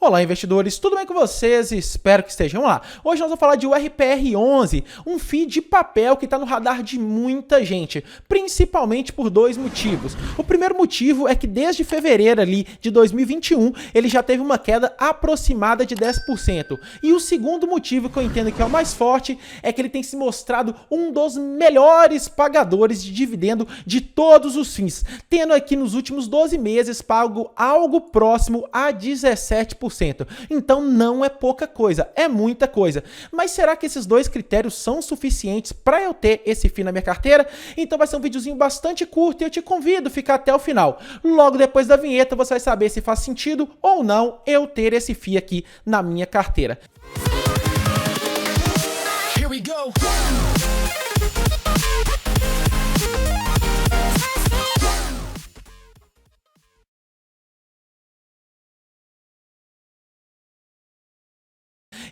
Olá, investidores, tudo bem com vocês? Espero que estejam lá. Hoje nós vamos falar de URPR11, um FII de papel que está no radar de muita gente, principalmente por dois motivos. O primeiro motivo é que desde fevereiro ali de 2021, ele já teve uma queda aproximada de 10%. E o segundo motivo, que eu entendo que é o mais forte, é que ele tem se mostrado um dos melhores pagadores de dividendo de todos os FIIs, tendo aqui nos últimos 12 meses pago algo próximo a 17%. Então não é pouca coisa, é muita coisa. Mas será que esses dois critérios são suficientes para eu ter esse FII na minha carteira? Então vai ser um videozinho bastante curto e eu te convido a ficar até o final. Logo depois da vinheta você vai saber se faz sentido ou não eu ter esse FII aqui na minha carteira. Here we go.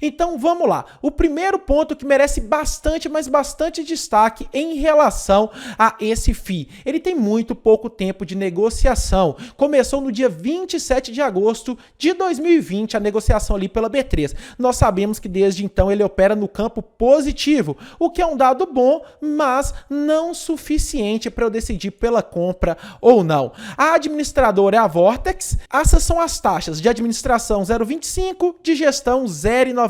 Então vamos lá, o primeiro ponto que merece bastante, mas bastante destaque em relação a esse FII. Ele tem muito pouco tempo de negociação, começou no dia 27 de agosto de 2020 a negociação ali pela B3. Nós sabemos que desde então ele opera no campo positivo, o que é um dado bom, mas não suficiente para eu decidir pela compra ou não. A administradora é a Vortex, essas são as taxas de administração 0,25, de gestão 0,95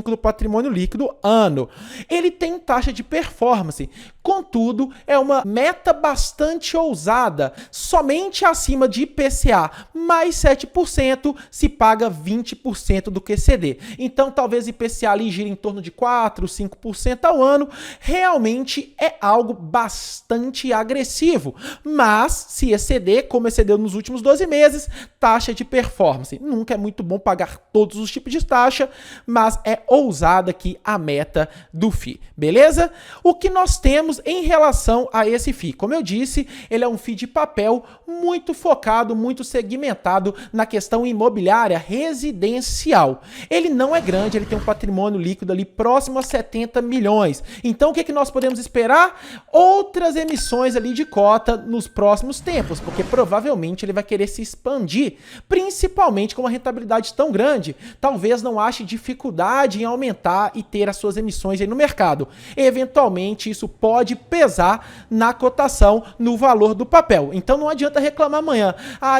do patrimônio líquido ano. Ele tem taxa de performance, contudo, é uma meta bastante ousada, somente acima de IPCA, mais 7% se paga 20% do QCD. Então, talvez IPCA ali gire em torno de 4, 5% ao ano, realmente é algo bastante agressivo, mas se exceder, como excedeu nos últimos 12 meses, taxa de performance. Nunca é muito bom pagar todos os tipos de taxa, mas é ousada aqui a meta do FII, beleza? O que nós temos em relação a esse FII? Como eu disse, ele é um FII de papel muito focado, muito segmentado na questão imobiliária residencial. Ele não é grande, ele tem um patrimônio líquido ali próximo a 70 milhões. Então o que nós podemos esperar? Outras emissões ali de cota nos próximos tempos, porque provavelmente ele vai querer se expandir, principalmente com uma rentabilidade tão grande, talvez não ache dificuldade em aumentar e ter as suas emissões aí no mercado. Eventualmente isso pode pesar na cotação, no valor do papel. Então não adianta reclamar amanhã.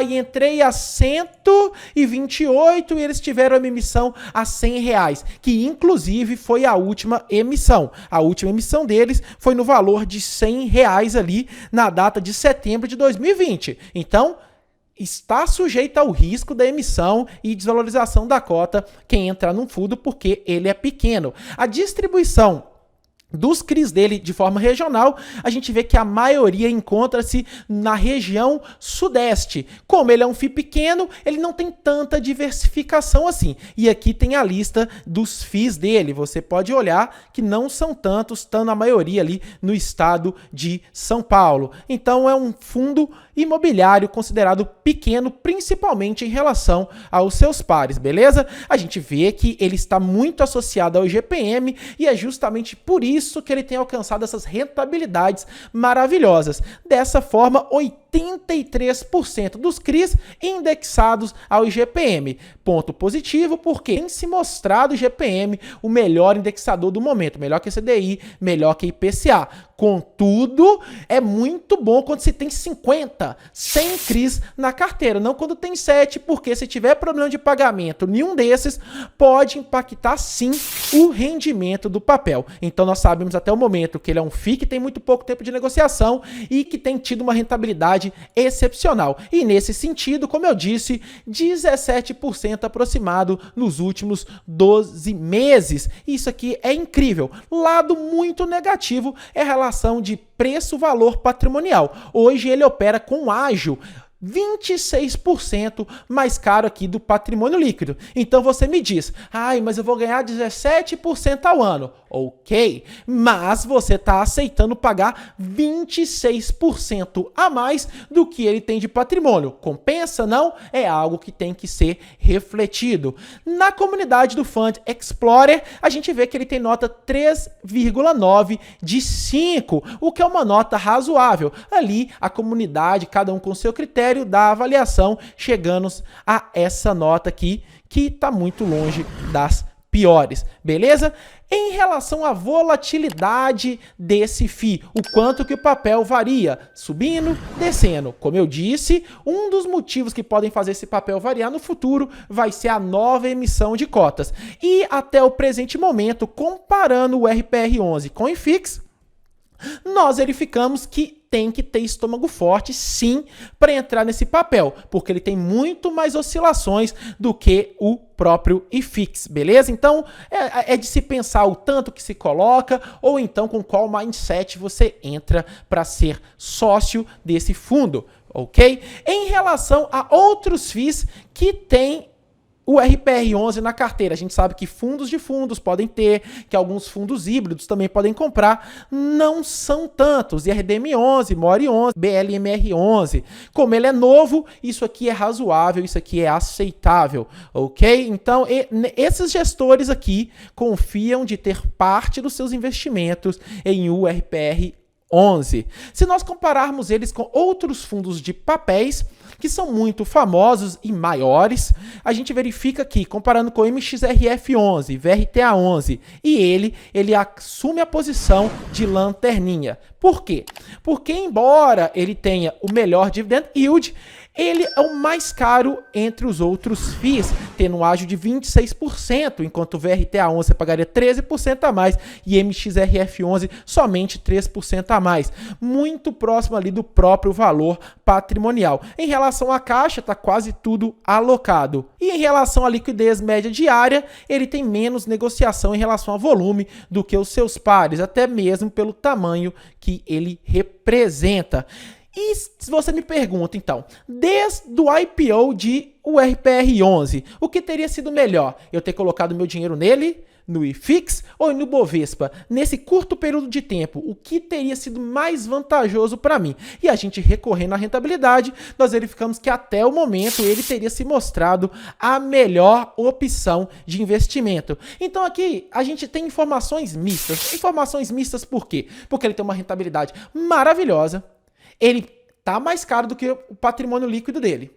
Entrei a 128 e eles tiveram uma emissão a R$100, que inclusive foi a última emissão. A última emissão deles foi no valor de R$100 ali na data de setembro de 2020. Então, está sujeito ao risco da emissão e desvalorização da cota quem entrar num fundo porque ele é pequeno. A distribuição dos CRIs dele de forma regional, a gente vê que a maioria encontra-se na região sudeste. Como ele é um FII pequeno, ele não tem tanta diversificação assim. E aqui tem a lista dos FIIs dele. Você pode olhar que não são tantos, estão na maioria ali no estado de São Paulo. Então é um fundo imobiliário considerado pequeno, principalmente em relação aos seus pares, beleza? A gente vê que ele está muito associado ao IGPM e é justamente por isso que ele tem alcançado essas rentabilidades maravilhosas. Dessa forma, 83% dos CRIs indexados ao IGPM. Ponto positivo, porque tem se mostrado o IGPM o melhor indexador do momento, melhor que a CDI, melhor que a IPCA. Contudo, é muito bom quando se tem 50, 100 CRIs na carteira, não quando tem 7, porque se tiver problema de pagamento, nenhum desses pode impactar sim o rendimento do papel. Então nós sabemos até o momento que ele é um FII que tem muito pouco tempo de negociação e que tem tido uma rentabilidade excepcional. E nesse sentido, como eu disse, 17% aproximado nos últimos 12 meses. Isso aqui é incrível. Lado muito negativo é a relação de preço-valor patrimonial. Hoje ele opera com ágio 26% mais caro aqui do patrimônio líquido. Então você me diz, mas eu vou ganhar 17% ao ano. Ok, mas você está aceitando pagar 26% a mais do que ele tem de patrimônio. Compensa, não? É algo que tem que ser refletido. Na comunidade do Fund Explorer, a gente vê que ele tem nota 3,9 de 5, o que é uma nota razoável. Ali, a comunidade, cada um com seu critério, da avaliação, chegando a essa nota aqui, que está muito longe das piores, beleza? Em relação à volatilidade desse FII, o quanto que o papel varia, subindo, descendo. Como eu disse, um dos motivos que podem fazer esse papel variar no futuro vai ser a nova emissão de cotas. E até o presente momento, comparando o RPR11 com o IFIX, nós verificamos que tem que ter estômago forte, sim, para entrar nesse papel, porque ele tem muito mais oscilações do que o próprio IFIX, beleza? Então, é de se pensar o tanto que se coloca, ou então com qual mindset você entra para ser sócio desse fundo, ok? Em relação a outros FIIs que tem o RPR11 na carteira, a gente sabe que fundos de fundos podem ter, que alguns fundos híbridos também podem comprar, não são tantos, IRDM11, MORI11, BLMR11, como ele é novo, isso aqui é razoável, isso aqui é aceitável, ok? Então, esses gestores aqui confiam de ter parte dos seus investimentos em URPR11. Se nós compararmos eles com outros fundos de papéis, que são muito famosos e maiores, a gente verifica que, comparando com o MXRF11, VRTA11, e ele assume a posição de lanterninha. Por quê? Porque, embora ele tenha o melhor dividend yield, ele é o mais caro entre os outros FIIs, tendo um ágio de 26%, enquanto o VRTA11 você pagaria 13% a mais e MXRF11 somente 3% a mais, muito próximo ali do próprio valor patrimonial. Em relação à caixa, está quase tudo alocado. E em relação à liquidez média diária, ele tem menos negociação em relação ao volume do que os seus pares, até mesmo pelo tamanho que ele representa. E se você me pergunta, então, desde o IPO de URPR11, o que teria sido melhor? Eu ter colocado meu dinheiro nele, no IFIX ou no Bovespa? Nesse curto período de tempo, o que teria sido mais vantajoso para mim? E a gente recorrendo à rentabilidade, nós verificamos que até o momento ele teria se mostrado a melhor opção de investimento. Então aqui a gente tem informações mistas. Informações mistas por quê? Porque ele tem uma rentabilidade maravilhosa. Ele está mais caro do que o patrimônio líquido dele.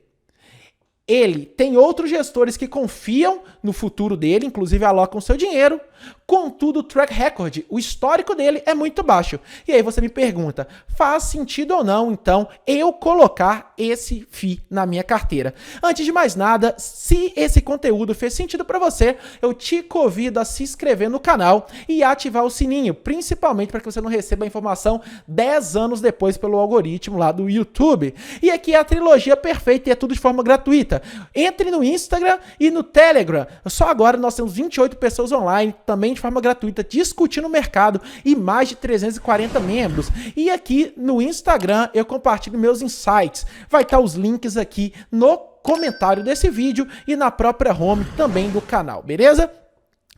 Ele tem outros gestores que confiam no futuro dele, inclusive alocam seu dinheiro. Contudo, o track record, o histórico dele é muito baixo. E aí você me pergunta, faz sentido ou não, então, eu colocar esse FII na minha carteira? Antes de mais nada, se esse conteúdo fez sentido para você, eu te convido a se inscrever no canal e ativar o sininho, principalmente para que você não receba a informação 10 anos depois pelo algoritmo lá do YouTube. E aqui é a trilogia perfeita e é tudo de forma gratuita. Entre no Instagram e no Telegram. Só agora nós temos 28 pessoas online, também de forma gratuita, discutindo o mercado e mais de 340 membros. E aqui no Instagram eu compartilho meus insights. Vai estar os links aqui no comentário desse vídeo e na própria home também do canal, beleza?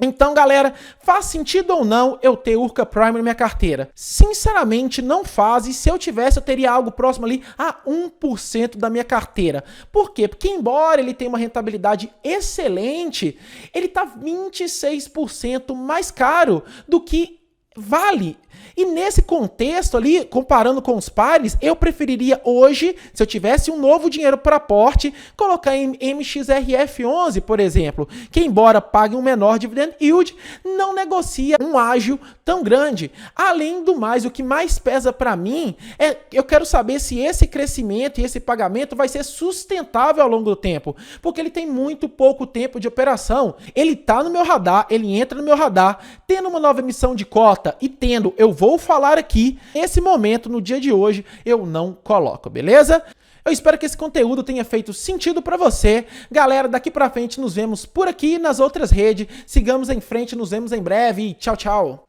Então, galera, faz sentido ou não eu ter Urca Prime na minha carteira? Sinceramente, não faz. E se eu tivesse, eu teria algo próximo ali a 1% da minha carteira. Por quê? Porque embora ele tenha uma rentabilidade excelente, ele está 26% mais caro do que vale. E nesse contexto ali, comparando com os pares, eu preferiria hoje, se eu tivesse um novo dinheiro para aporte, colocar em MXRF11, por exemplo, que embora pague um menor dividend yield, não negocia um ágio tão grande. Além do mais, o que mais pesa para mim é eu quero saber se esse crescimento e esse pagamento vai ser sustentável ao longo do tempo, porque ele tem muito pouco tempo de operação. Ele está no meu radar, ele entra no meu radar, tendo uma nova emissão de cota e tendo, eu vou falar aqui, nesse momento, no dia de hoje, eu não coloco, beleza? Eu espero que esse conteúdo tenha feito sentido para você. Galera, daqui pra frente nos vemos por aqui nas outras redes. Sigamos em frente, nos vemos em breve e tchau, tchau.